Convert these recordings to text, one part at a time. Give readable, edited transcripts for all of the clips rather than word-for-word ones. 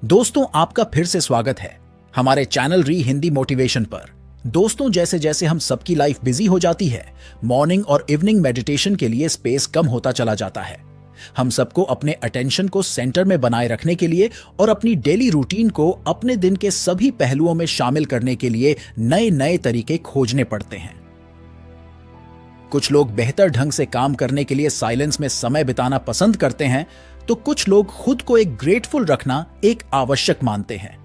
दोस्तों, आपका फिर से स्वागत है हमारे चैनल री हिंदी मोटिवेशन पर। दोस्तों, जैसे जैसे हम सबकी लाइफ बिजी हो जाती है, मॉर्निंग और इवनिंग मेडिटेशन के लिए स्पेस कम होता चला जाता है। हम सबको अपने अटेंशन को सेंटर में बनाए रखने के लिए और अपनी डेली रूटीन को अपने दिन के सभी पहलुओं में शामिल करने के लिए नए नए तरीके खोजने पड़ते हैं। कुछ लोग बेहतर ढंग से काम करने के लिए साइलेंस में समय बिताना पसंद करते हैं, तो कुछ लोग खुद को एक ग्रेटफुल रखना एक आवश्यक मानते हैं।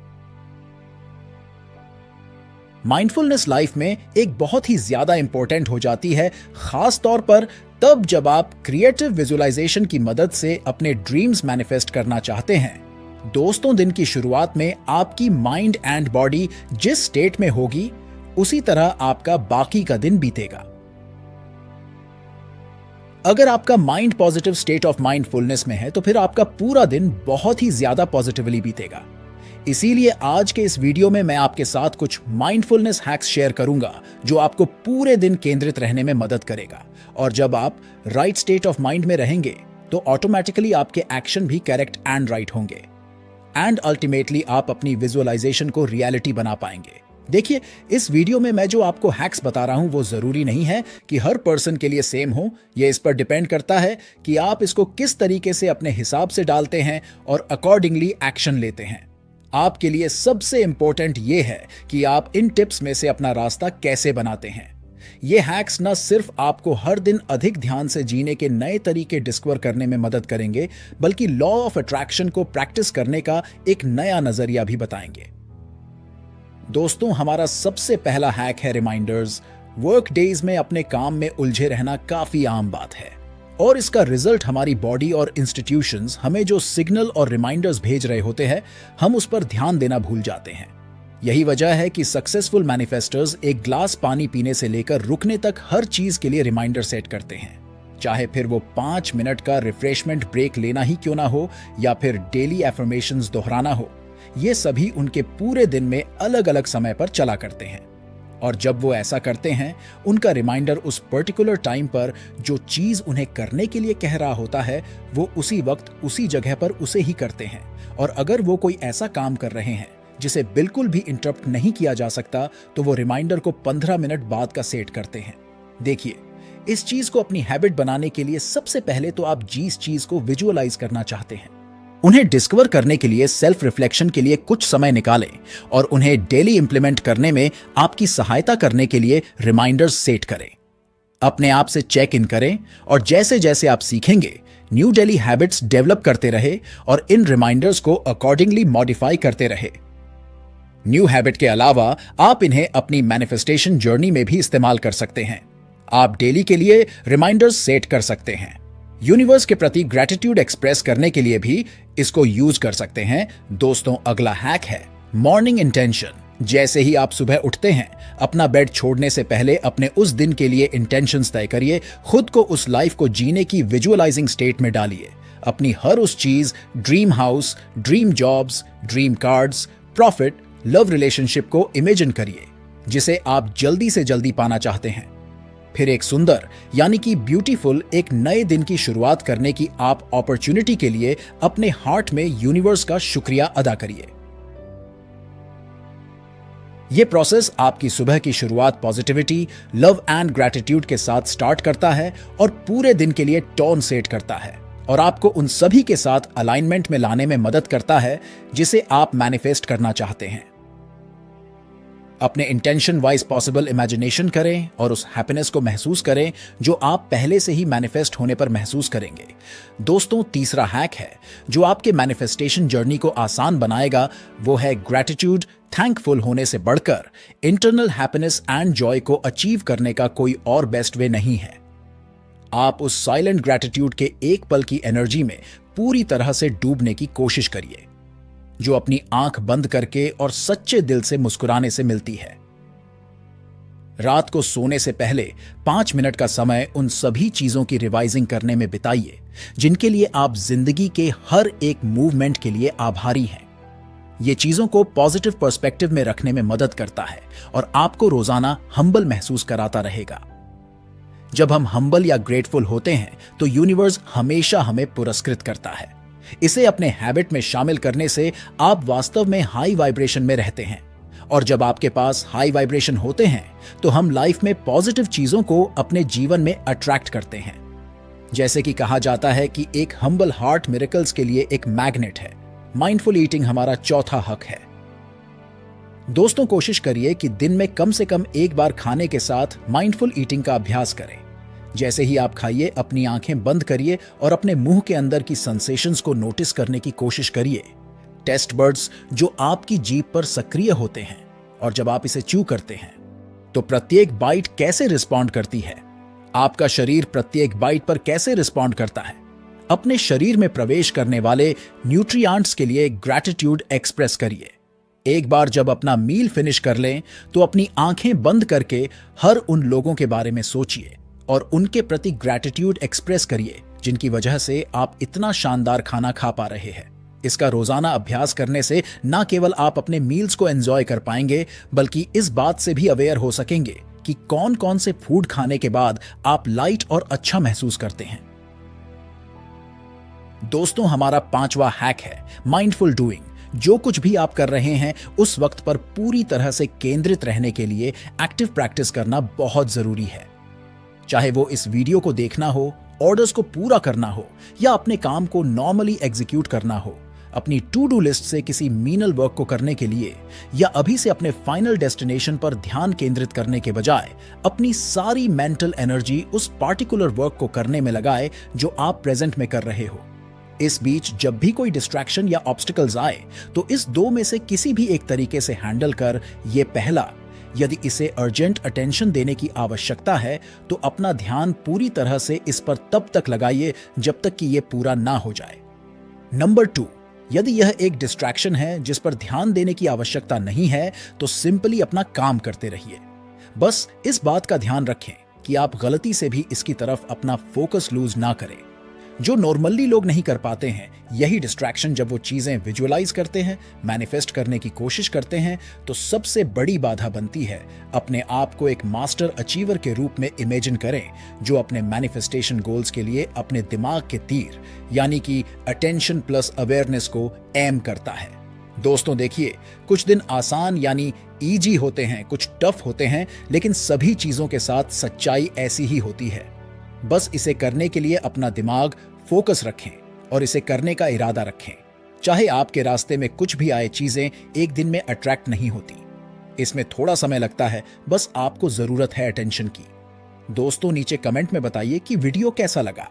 माइंडफुलनेस लाइफ में एक बहुत ही ज्यादा इंपॉर्टेंट हो जाती है, खास तौर पर तब जब आप क्रिएटिव विजुअलाइजेशन की मदद से अपने ड्रीम्स मैनिफेस्ट करना चाहते हैं। दोस्तों, दिन की शुरुआत में आपकी माइंड एंड बॉडी जिस स्टेट में होगी, उसी तरह आपका बाकी का दिन बीतेगा। अगर आपका mind positive state of mindfulness में है, तो फिर आपका पूरा दिन बहुत ही ज्यादा पॉजिटिवली बीतेगा। इसीलिए आज के इस वीडियो में मैं आपके साथ कुछ माइंडफुलनेस हैक्स शेयर करूंगा, जो आपको पूरे दिन केंद्रित रहने में मदद करेगा। और जब आप राइट स्टेट ऑफ माइंड में रहेंगे, तो ऑटोमेटिकली आपके एक्शन भी करेक्ट एंड राइट होंगे, एंड अल्टीमेटली आप अपनी विजुअलाइजेशन को रियलिटी बना पाएंगे। देखिए, इस वीडियो में मैं जो आपको हैक्स बता रहा हूं, वो जरूरी नहीं है कि हर पर्सन के लिए सेम हो। यह इस पर डिपेंड करता है कि आप इसको किस तरीके से अपने हिसाब से डालते हैं और अकॉर्डिंगली एक्शन लेते हैं। आपके लिए सबसे इंपॉर्टेंट यह है कि आप इन टिप्स में से अपना रास्ता कैसे बनाते हैं। ये हैक्स न सिर्फ आपको हर दिन अधिक ध्यान से जीने के नए तरीके डिस्कवर करने में मदद करेंगे, बल्कि लॉ ऑफ अट्रैक्शन को प्रैक्टिस करने का एक नया नजरिया भी बताएंगे। दोस्तों, हमारा सबसे पहला हैक है रिमाइंडर्स। वर्क डेज में अपने काम में उलझे रहना काफी आम बात है, और इसका रिजल्ट हमारी बॉडी और इंस्टीट्यूशंस हमें जो सिग्नल और रिमाइंडर्स भेज रहे होते हैं, हम उस पर ध्यान देना भूल जाते हैं। यही वजह है कि सक्सेसफुल मैनिफेस्टर्स एक ग्लास पानी पीने से लेकर रुकने तक हर चीज के लिए रिमाइंडर सेट करते हैं, चाहे फिर वो 5 मिनट का रिफ्रेशमेंट ब्रेक लेना ही क्यों ना हो, या फिर डेली एफर्मेशंस दोहराना हो। ये सभी उनके पूरे दिन में अलग अलग समय पर चला करते हैं, और जब वो ऐसा करते हैं, उनका रिमाइंडर उस पर्टिकुलर टाइम पर जो चीज उन्हें करने के लिए कह रहा होता है, वो उसी वक्त उसी जगह पर उसे ही करते हैं। और अगर वो कोई ऐसा काम कर रहे हैं जिसे बिल्कुल भी इंटरप्ट नहीं किया जा सकता, तो वो रिमाइंडर को 15 मिनट बाद का सेट करते हैं। देखिए, इस चीज को अपनी हैबिट बनाने के लिए सबसे पहले तो आप जिस चीज को विजुअलाइज करना चाहते हैं, उन्हें डिस्कवर करने के लिए सेल्फ रिफ्लेक्शन के लिए कुछ समय निकालें, और उन्हें डेली इंप्लीमेंट करने में आपकी सहायता करने के लिए रिमाइंडर्स सेट करें। अपने आप से चेक इन करें, और जैसे जैसे आप सीखेंगे, न्यू डेली हैबिट्स डेवलप करते रहे और इन रिमाइंडर्स को अकॉर्डिंगली मॉडिफाई करते रहे। न्यू हैबिट के अलावा आप इन्हें अपनी मैनिफेस्टेशन जर्नी में भी इस्तेमाल कर सकते हैं। आप डेली के लिए रिमाइंडर्स सेट कर सकते हैं। यूनिवर्स के प्रति ग्रेटिट्यूड एक्सप्रेस करने के लिए भी इसको यूज कर सकते हैं। दोस्तों, अगला हैक है मॉर्निंग इंटेंशन। जैसे ही आप सुबह उठते हैं, अपना बेड छोड़ने से पहले अपने उस दिन के लिए इंटेंशंस तय करिए। खुद को उस लाइफ को जीने की विजुअलाइजिंग स्टेट में डालिए। अपनी हर उस चीज, dream house, dream jobs, dream cards, profit, love relationship को इमेजिन करिए, जिसे आप जल्दी से जल्दी पाना चाहते हैं। फिर एक सुंदर यानी कि ब्यूटीफुल एक नए दिन की शुरुआत करने की आप अपॉर्चुनिटी के लिए अपने हार्ट में यूनिवर्स का शुक्रिया अदा करिए। यह प्रोसेस आपकी सुबह की शुरुआत पॉजिटिविटी, लव एंड ग्रेटिट्यूड के साथ स्टार्ट करता है, और पूरे दिन के लिए टोन सेट करता है, और आपको उन सभी के साथ अलाइनमेंट में लाने में मदद करता है जिसे आप मैनिफेस्ट करना चाहते हैं। अपने इंटेंशन वाइज पॉसिबल इमेजिनेशन करें और उस हैप्पीनेस को महसूस करें जो आप पहले से ही मैनिफेस्ट होने पर महसूस करेंगे। दोस्तों, तीसरा हैक है जो आपके मैनिफेस्टेशन जर्नी को आसान बनाएगा, वो है ग्रेटिट्यूड। थैंकफुल होने से बढ़कर इंटरनल हैप्पीनेस एंड जॉय को अचीव करने का कोई और बेस्ट वे नहीं है। आप उस साइलेंट ग्रेटिट्यूड के एक पल की एनर्जी में पूरी तरह से डूबने की कोशिश करिए, जो अपनी आंख बंद करके और सच्चे दिल से मुस्कुराने से मिलती है। रात को सोने से पहले 5 मिनट का समय उन सभी चीजों की रिवाइजिंग करने में बिताइए, जिनके लिए आप जिंदगी के हर एक मूवमेंट के लिए आभारी हैं। ये चीजों को पॉजिटिव पर्सपेक्टिव में रखने में मदद करता है, और आपको रोजाना हम्बल महसूस कराता रहेगा। जब हम हम्बल या ग्रेटफुल होते हैं, तो यूनिवर्स हमेशा हमें पुरस्कृत करता है। इसे अपने हैबिट में शामिल करने से आप वास्तव में हाई वाइब्रेशन में रहते हैं, और जब आपके पास हाई वाइब्रेशन होते हैं तो हम लाइफ में पॉजिटिव चीजों को अपने जीवन में अट्रैक्ट करते हैं। जैसे कि कहा जाता है कि एक हम्बल हार्ट मिरेकल्स के लिए एक मैग्नेट है, माइंडफुल ईटिंग हमारा चौथा हक है। दोस्तों, कोशिश करिए कि दिन में कम से कम एक बार खाने के साथ माइंडफुल ईटिंग का अभ्यास करें। जैसे ही आप खाइए, अपनी आंखें बंद करिए और अपने मुंह के अंदर की सेंसेशंस को नोटिस करने की कोशिश करिए। टेस्ट बर्ड्स जो आपकी जीभ पर सक्रिय होते हैं, और जब आप इसे च्यू करते हैं तो प्रत्येक बाइट कैसे रिस्पॉन्ड करती है, आपका शरीर प्रत्येक बाइट पर कैसे रिस्पॉन्ड करता है। अपने शरीर में प्रवेश करने वाले न्यूट्रिएंट्स के लिए ग्रैटिट्यूड एक्सप्रेस करिए। एक बार जब अपना मील फिनिश कर लें तो अपनी आंखें बंद करके हर उन लोगों के बारे में सोचिए और उनके प्रति ग्रैटिट्यूड एक्सप्रेस करिए जिनकी वजह से आप इतना शानदार खाना खा पा रहे हैं। इसका रोजाना अभ्यास करने से न केवल आप अपने मील्स को एंजॉय कर पाएंगे, बल्कि इस बात से भी अवेयर हो सकेंगे कि कौन कौन से फूड खाने के बाद आप लाइट और अच्छा महसूस करते हैं। दोस्तों, हमारा पांचवा हैक है माइंडफुल डूइंग। जो कुछ भी आप कर रहे हैं उस वक्त पर पूरी तरह से केंद्रित रहने के लिए एक्टिव प्रैक्टिस करना बहुत जरूरी है। चाहे वो इस वीडियो को देखना हो, ऑर्डर्स को पूरा करना हो, या अपने काम को नॉर्मली एग्जीक्यूट करना हो, अपनी टू डू लिस्ट से किसी मीनल वर्क को करने के लिए, या अभी से अपने फाइनल डेस्टिनेशन पर ध्यान केंद्रित करने के बजाय अपनी सारी मेंटल एनर्जी उस पार्टिकुलर वर्क को करने में लगाए जो आप प्रेजेंट में कर रहे हो। इस बीच जब भी कोई डिस्ट्रैक्शन या ऑब्स्टिकल्स आए तो इस दो में से किसी भी एक तरीके से हैंडल कर ये पहला, यदि इसे अर्जेंट अटेंशन देने की आवश्यकता है तो अपना ध्यान पूरी तरह से इस पर तब तक लगाइए जब तक कि यह पूरा ना हो जाए। नंबर 2, यदि यह एक डिस्ट्रैक्शन है जिस पर ध्यान देने की आवश्यकता नहीं है तो सिंपली अपना काम करते रहिए। बस इस बात का ध्यान रखें कि आप गलती से भी इसकी तरफ अपना फोकस लूज ना करें। जो नॉर्मली लोग नहीं कर पाते हैं, यही डिस्ट्रैक्शन जब वो चीजें विजुअलाइज करते हैं, मैनिफेस्ट करने की कोशिश करते हैं, तो सबसे बड़ी बाधा बनती है अपने आप को एक मास्टर अचीवर के रूप में इमेजिन करें जो अपने मैनिफेस्टेशन गोल्स के लिए अपने दिमाग के तीर यानी कि अटेंशन प्लस अवेयरनेस को एम करता है। दोस्तों देखिए, कुछ दिन आसान यानी ईजी होते हैं, कुछ टफ होते हैं, लेकिन सभी चीजों के साथ सच्चाई ऐसी ही होती है। बस इसे करने के लिए अपना दिमाग फोकस रखें और इसे करने का इरादा रखें। चाहे आपके रास्ते में कुछ भी आए, चीजें एक दिन में अट्रैक्ट नहीं होती। इसमें थोड़ा समय लगता है, बस आपको जरूरत है अटेंशन की। दोस्तों, नीचे कमेंट में बताइए कि वीडियो कैसा लगा।